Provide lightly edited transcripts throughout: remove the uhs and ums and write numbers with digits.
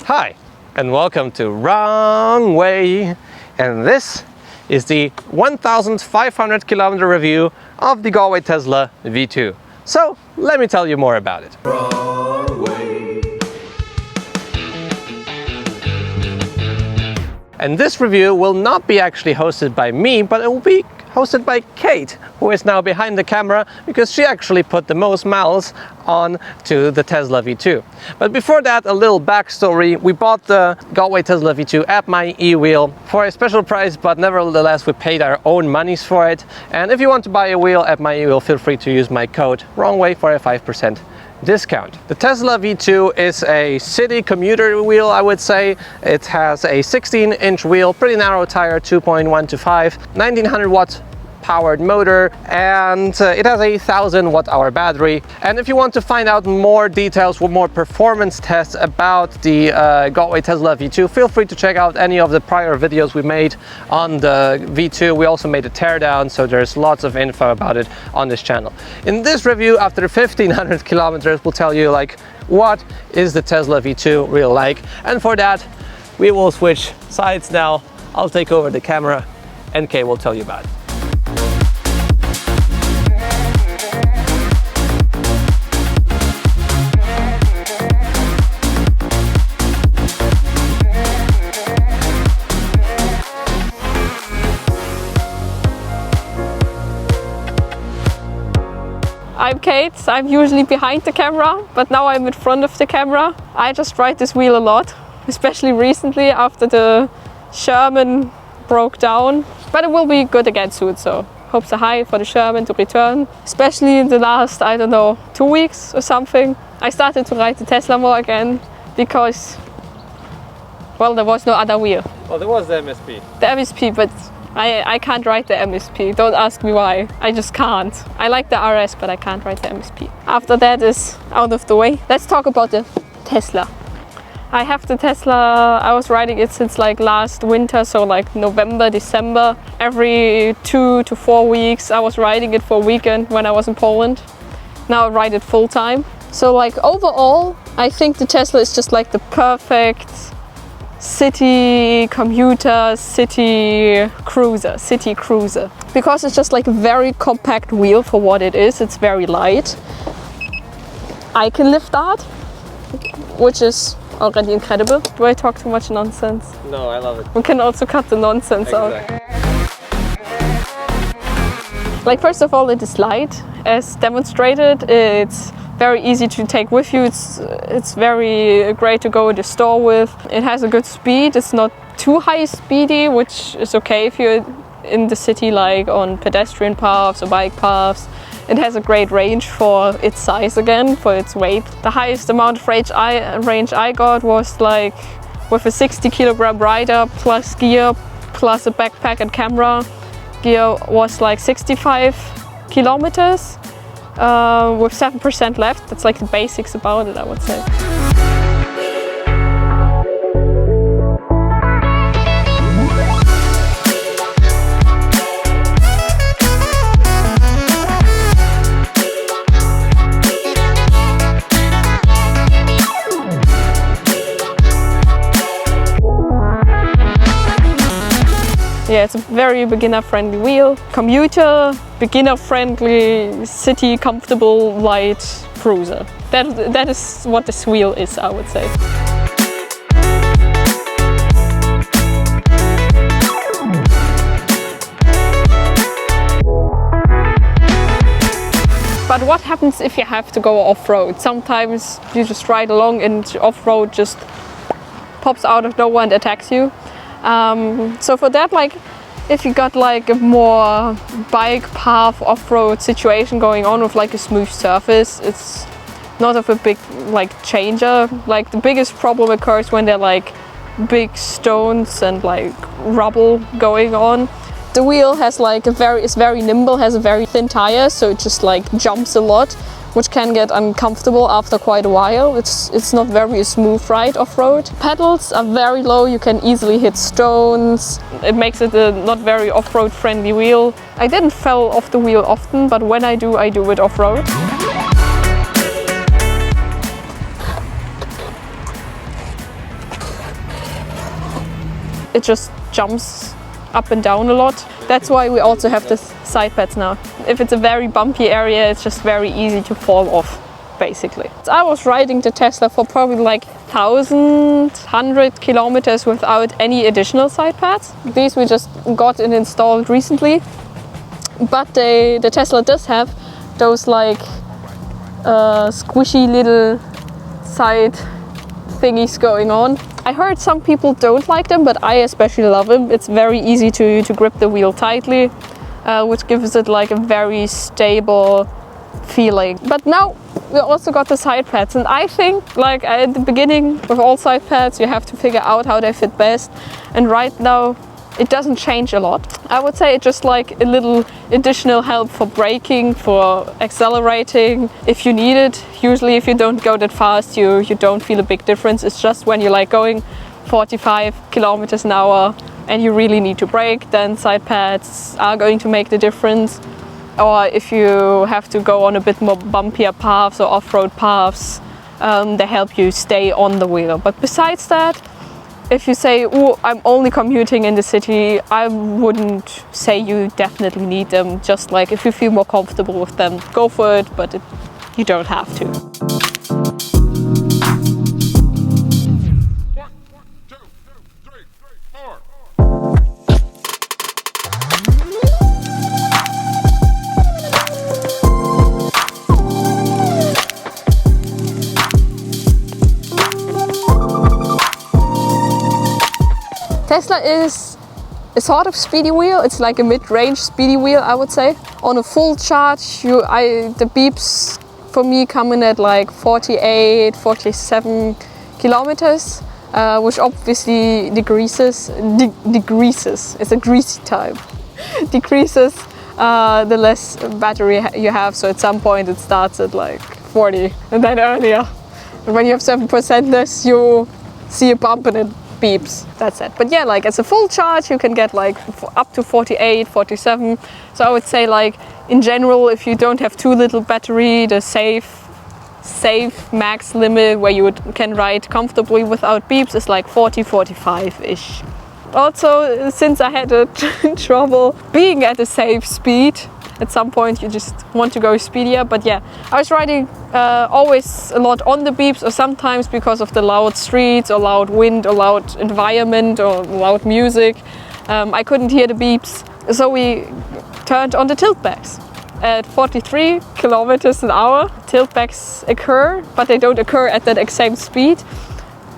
Hi, and welcome to Wrong Way, and this is the 1,500 kilometer review of the GotWay Tesla V2. So, let me tell you more about it. Wrong way. And this review will not be actually hosted by me, but it will be hosted by Kate, who is now behind the camera because she actually put the most miles on to the Tesla V2. But before that, a little backstory. We bought the GotWay Tesla V2 at My E-Wheel for a special price, but nevertheless we paid our own monies for it. And if you want to buy a wheel at My E-Wheel, feel free to use my code WRONGWAY for a 5% discount. The Tesla V2 is a city commuter wheel, I would say. It has a 16-inch wheel, pretty narrow tire, 2.1 to 5, 1900 watt powered motor, and it has a 1000 watt-hour battery. And if you want to find out more details or more performance tests about the GotWay Tesla V2, feel free to check out any of the prior videos we made on the V2. We also made a teardown, so there's lots of info about it on this channel. In this review, after 1500 kilometers, we'll tell you like what is the Tesla V2 really like, and for that we will switch sides now. I'll take over the camera and Kay will tell you about it. I'm Kate, I'm usually behind the camera, but now I'm in front of the camera. I just ride this wheel a lot, especially recently after the Sherman broke down. But it will be good again soon, so hopes are high for the Sherman to return. Especially in the last, I don't know, 2 weeks or something. I started to ride the Tesla more again because, well, there was no other wheel. Well, there was the MSP. The MSP, but I can't ride the MSP. Don't ask me why. I just can't. I like the RS, but I can't ride the MSP. After that is out of the way. Let's talk about the Tesla. I have the Tesla. I was riding it since like last winter, so like November, December. Every 2 to 4 weeks I was riding it for a weekend when I was in Poland. Now I ride it full time. So like overall, I think the Tesla is just like the perfect city commuter, city cruiser, because it's just like a very compact wheel for what it is. It's very light. I can lift that, which is already incredible. Do I talk too much nonsense? No, I love it. We can also cut the nonsense out. Like, first of all, it is light, as demonstrated. It's very easy to take with you. It's very great to go to the store with. It has a good speed. It's not too high speedy, which is okay if you're in the city, like on pedestrian paths or bike paths. It has a great range for its size again, for its weight. The highest amount of range I got was like with a 60 kilogram rider plus gear plus a backpack and camera. Gear was like 65 kilometers. With 7% left. That's like the basics about it, I would say. Yeah, it's a very beginner-friendly wheel. Commuter, beginner-friendly, city, comfortable, light cruiser. That is what this wheel is, I would say. But what happens if you have to go off-road? Sometimes you just ride along and off-road just pops out of nowhere and attacks you. So for that, like, if you got like a more bike path off-road situation going on with like a smooth surface, it's not of a big like changer. Like, the biggest problem occurs when there are like big stones and like rubble going on. The wheel has like is very nimble, has a very thin tire, so it just like jumps a lot, which can get uncomfortable after quite a while. It's not very a smooth ride off-road. Pedals are very low, you can easily hit stones. It makes it a not very off-road friendly wheel. I didn't fall off the wheel often, but when I do it off-road. it just jumps up and down a lot. That's why we also have the side pads now. If it's a very bumpy area, it's just very easy to fall off, basically. So I was riding the Tesla for probably like 1,100 kilometers without any additional side pads. These we just got and installed recently. But the Tesla does have those like squishy little side thingies going on. I heard some people don't like them, but I especially love them. It's very easy to grip the wheel tightly, which gives it like a very stable feeling. But now we also got the side pads, and I think like at the beginning with all side pads you have to figure out how they fit best, and right now it doesn't change a lot. I would say it's just like a little additional help for braking, for accelerating if you need it. Usually if you don't go that fast, you don't feel a big difference. It's just when you're like going 45 kilometers an hour and you really need to brake, then side pads are going to make the difference. Or if you have to go on a bit more bumpier paths or off-road paths, they help you stay on the wheel. But besides that, if you say, oh, I'm only commuting in the city, I wouldn't say you definitely need them. Just like if you feel more comfortable with them, go for it, but you don't have to. 1, 2, 3, 4. Tesla is a sort of speedy wheel. It's like a mid-range speedy wheel, I would say. On a full charge, the beeps for me come in at like 48, 47 kilometers, which obviously decreases. It's a greasy time. Decreases the less battery you have. So at some point it starts at like 40 and then earlier. And when you have 7% less, you see a bump and it beeps. That's it. But yeah, like as a full charge you can get like up to 48, 47. So I would say like in general, if you don't have too little battery, the safe max limit where you can ride comfortably without beeps is like 40, 45-ish. Also, since I had trouble being at a safe speed, at some point you just want to go speedier. But yeah, I was riding always a lot on the beeps, or sometimes because of the loud streets or loud wind or loud environment or loud music, I couldn't hear the beeps. So we turned on the tiltbacks. At 43 kilometers an hour, tiltbacks occur, but they don't occur at that exact speed.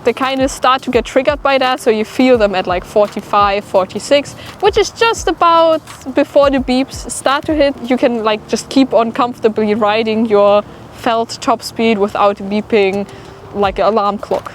They kind of start to get triggered by that, so you feel them at like 45, 46, which is just about before the beeps start to hit. You can like just keep on comfortably riding your felt top speed without beeping like an alarm clock.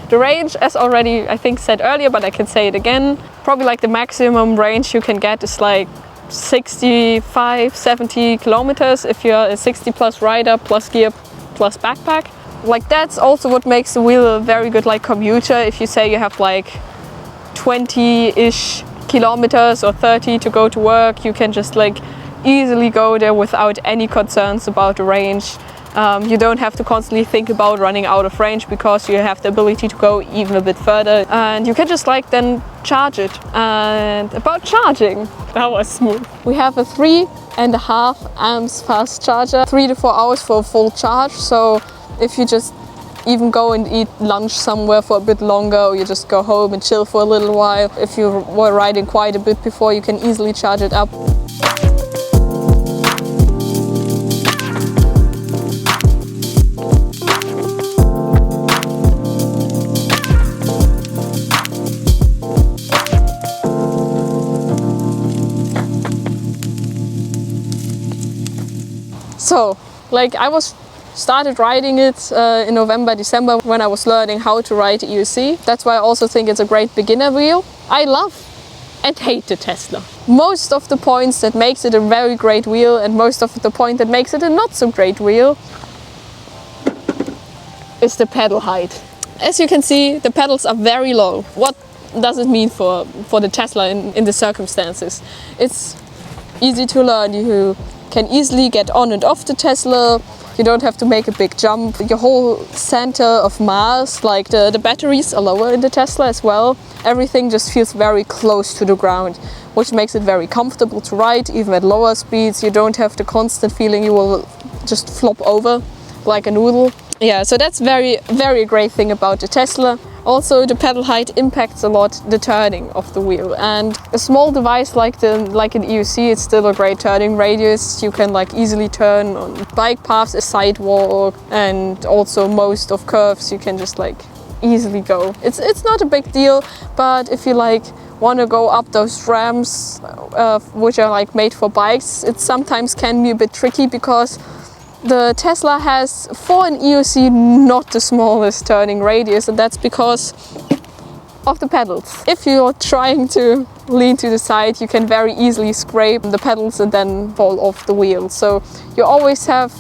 The range, as already I think said earlier, but I can say it again, probably like the maximum range you can get is like 65, 70 kilometers if you're a 60 plus rider, plus gear, plus backpack. Like that's also what makes the wheel a very good like commuter. If you say you have like 20-ish kilometers or 30 to go to work, you can just like easily go there without any concerns about the range. You don't have to constantly think about running out of range because you have the ability to go even a bit further, and you can just like then charge it. And about charging, that was smooth. We have a 3.5 amps fast charger, 3 to 4 hours for a full charge. So if you just even go and eat lunch somewhere for a bit longer, or you just go home and chill for a little while, if you were riding quite a bit before, you can easily charge it up. So, like I started riding it in November, December when I was learning how to ride EUC. That's why I also think it's a great beginner wheel. I love and hate the Tesla. Most of the points that makes it a very great wheel, and most of the point that makes it a not so great wheel, is the pedal height. As you can see, the pedals are very low. What does it mean for the Tesla in the circumstances? It's easy to learn. You can easily get on and off the Tesla. You don't have to make a big jump. Your whole center of mass, like the batteries are lower in the Tesla as well. Everything just feels very close to the ground, which makes it very comfortable to ride, even at lower speeds. You don't have the constant feeling you will just flop over like a noodle. Yeah, so that's very great thing about the Tesla. Also, the pedal height impacts a lot the turning of the wheel, and a small device like an EUC, it's still a great turning radius. You can like easily turn on bike paths, a sidewalk, and also most of curves you can just like easily go. It's not a big deal, but if you like want to go up those ramps which are like made for bikes, it sometimes can be a bit tricky because the Tesla has, for an EUC, not the smallest turning radius, and that's because of the pedals. If you're trying to lean to the side, you can very easily scrape the pedals and then fall off the wheel. So you always have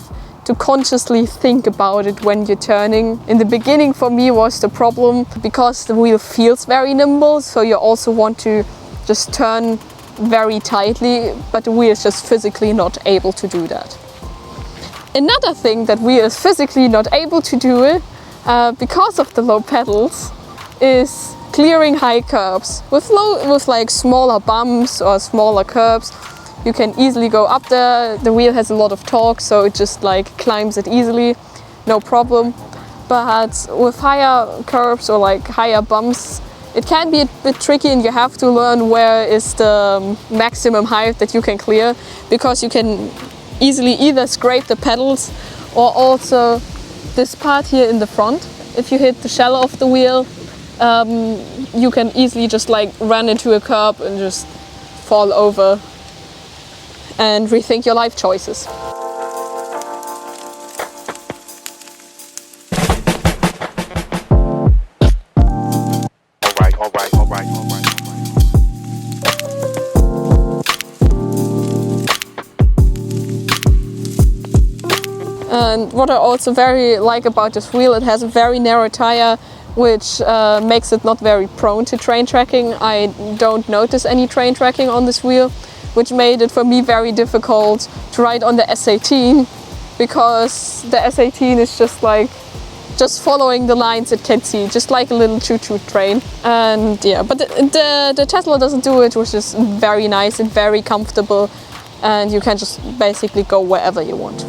to consciously think about it when you're turning. In the beginning for me was the problem because the wheel feels very nimble, so you also want to just turn very tightly, but the wheel is just physically not able to do that. Another thing that we are physically not able to do it because of the low pedals is clearing high curbs. With like smaller bumps or smaller curbs, you can easily go up there. The wheel has a lot of torque, so it just like climbs it easily, no problem. But with higher curbs or like higher bumps, it can be a bit tricky, and you have to learn where is the maximum height that you can clear, because you can easily either scrape the pedals or also this part here in the front. If you hit the shell of the wheel, you can easily just like run into a curb and just fall over and rethink your life choices. All right. And what I also very like about this wheel, it has a very narrow tire, which makes it not very prone to train tracking. I don't notice any train tracking on this wheel, which made it for me very difficult to ride on the S18, because the S18 is just following the lines it can see, just like a little choo-choo train. And yeah, but the Tesla doesn't do it, which is very nice and very comfortable, and you can just basically go wherever you want.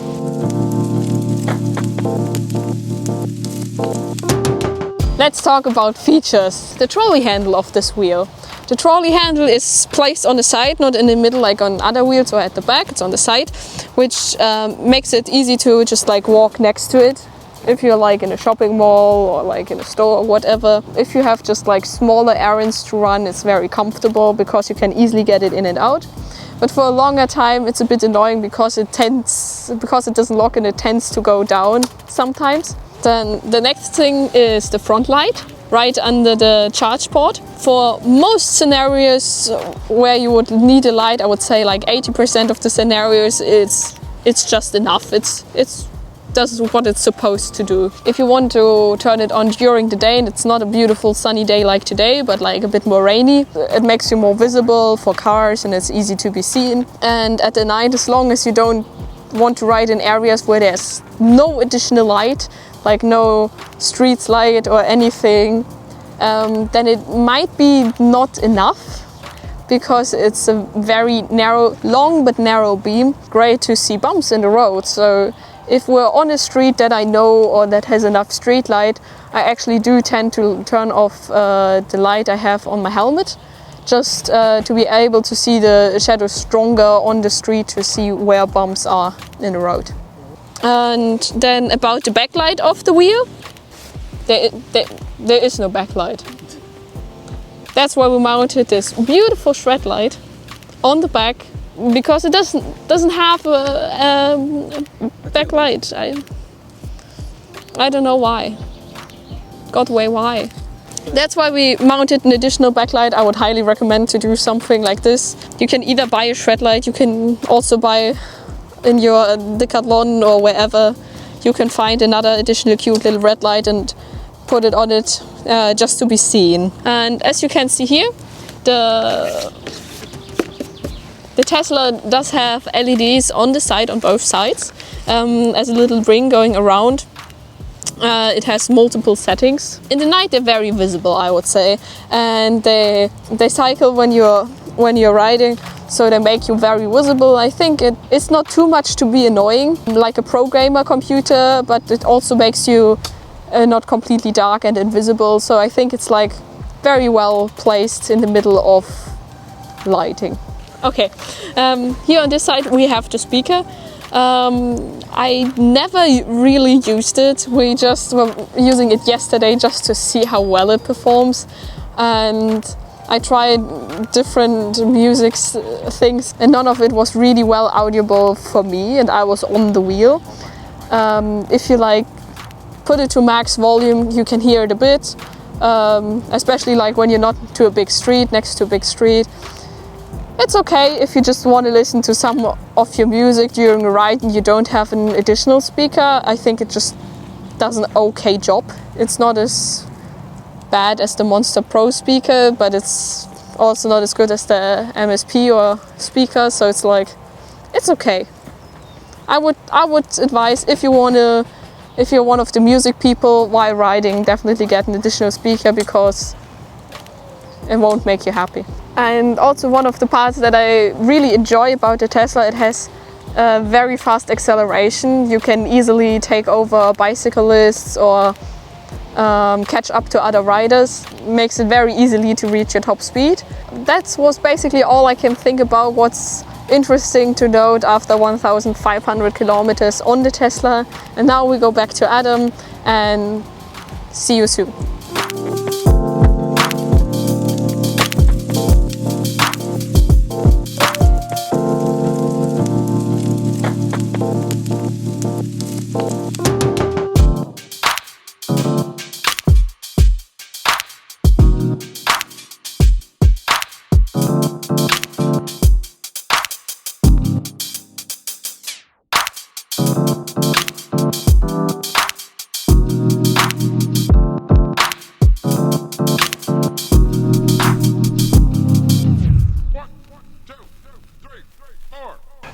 Let's talk about features. The trolley handle of this wheel. The trolley handle is placed on the side, not in the middle like on other wheels or at the back. It's on the side, which makes it easy to just like walk next to it. If you're like in a shopping mall or like in a store or whatever. If you have just like smaller errands to run, it's very comfortable because you can easily get it in and out. But for a longer time, it's a bit annoying because it doesn't lock and it tends to go down sometimes. Then the next thing is the front light, right under the charge port. For most scenarios where you would need a light, I would say like 80% of the scenarios, it's just enough. It does what it's supposed to do. If you want to turn it on during the day and it's not a beautiful sunny day like today, but like a bit more rainy, it makes you more visible for cars and it's easy to be seen. And at the night, as long as you don't want to ride in areas where there's no additional light, like no street light or anything, then it might be not enough, because it's a very narrow, long but narrow beam. Great to see bumps in the road. So if we're on a street that I know or that has enough street light, I actually do tend to turn off the light I have on my helmet, just to be able to see the shadows stronger on the street, to see where bumps are in the road. And then about the backlight of the wheel, there is no backlight. That's why we mounted this beautiful Shredlight on the back, because it doesn't have a backlight. I don't know why. GotWay, why? That's why we mounted an additional backlight. I would highly recommend to do something like this. You can either buy a Shredlight, you can also buy in your Decathlon or wherever, you can find another additional cute little red light and put it on it just to be seen. And as you can see here, the The Tesla does have LEDs on the side, on both sides, as a little ring going around. It has multiple settings. In the night they're very visible, I would say, and they cycle when you're riding, so they make you very visible. I think it's not too much to be annoying, like a programmer computer, but it also makes you not completely dark and invisible. So I think it's like very well placed in the middle of lighting. Okay, here on this side we have the speaker. I never really used it. We just were using it yesterday just to see how well it performs, and I tried different music things and none of it was really well audible for me, and I was on the wheel. If you like put it to max volume, you can hear it a bit, especially like when you're not to a big street, next to a big street. It's okay if you just want to listen to some of your music during a ride and you don't have an additional speaker. I think it just does an okay job. It's not as bad as the Monster Pro speaker, but it's also not as good as the MSP or speaker, so it's like, it's okay. I would advise, if you're one of the music people while riding, definitely get an additional speaker, because it won't make you happy. And also one of the parts that I really enjoy about the Tesla, it has very fast acceleration. You can easily take over bicyclists or catch up to other riders. Makes it very easily to reach your top speed. That was basically all I can think about what's interesting to note after 1,500 kilometers on the Tesla. And now we go back to Adam and see you soon.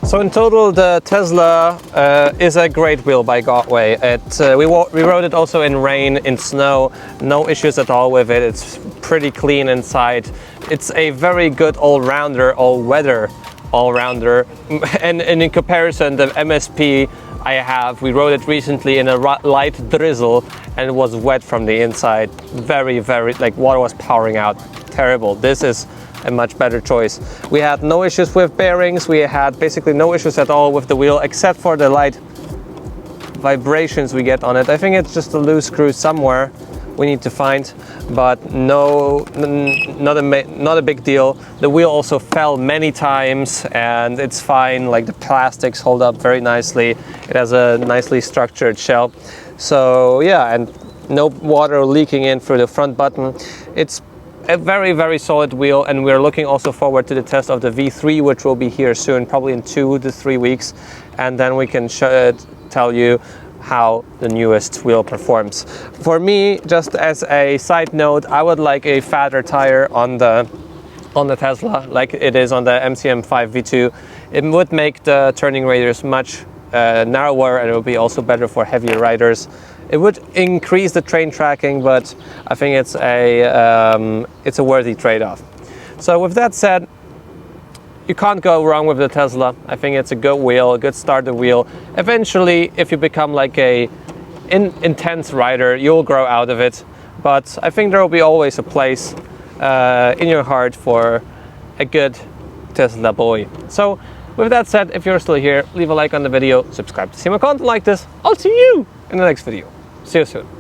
So in total, the Tesla is a great wheel by GotWay. We rode it also in rain, in snow, no issues at all with it. It's pretty clean inside. It's a very good all-rounder, all-weather all-rounder. And in comparison, the MSP we rode it recently in a light drizzle and it was wet from the inside. Very, like water was pouring out. Terrible. This is a much better choice. We had no issues with bearings. We had basically no issues at all with the wheel, except for the light vibrations we get on it. I think it's just a loose screw somewhere we need to find, but not a big deal. The wheel also fell many times and it's fine. Like the plastics hold up very nicely. It has a nicely structured shell. So yeah, and no water leaking in through the front button. It's a very, very solid wheel, and we're looking also forward to the test of the V3, which will be here soon, probably in 2 to 3 weeks, and then we can tell you how the newest wheel performs. For me, just as a side note, I would like a fatter tire on the Tesla, like it is on the MCM5 V2. It would make the turning radius much narrower, and it would be also better for heavier riders. It would increase the train tracking, but I think it's a worthy trade-off. So with that said, you can't go wrong with the Tesla. I think it's a good wheel, a good starter wheel. Eventually, if you become like a intense rider, you'll grow out of it. But I think there will be always a place in your heart for a good Tesla boy. So with that said, if you're still here, leave a like on the video, subscribe to see more content like this. I'll see you in the next video. See you soon.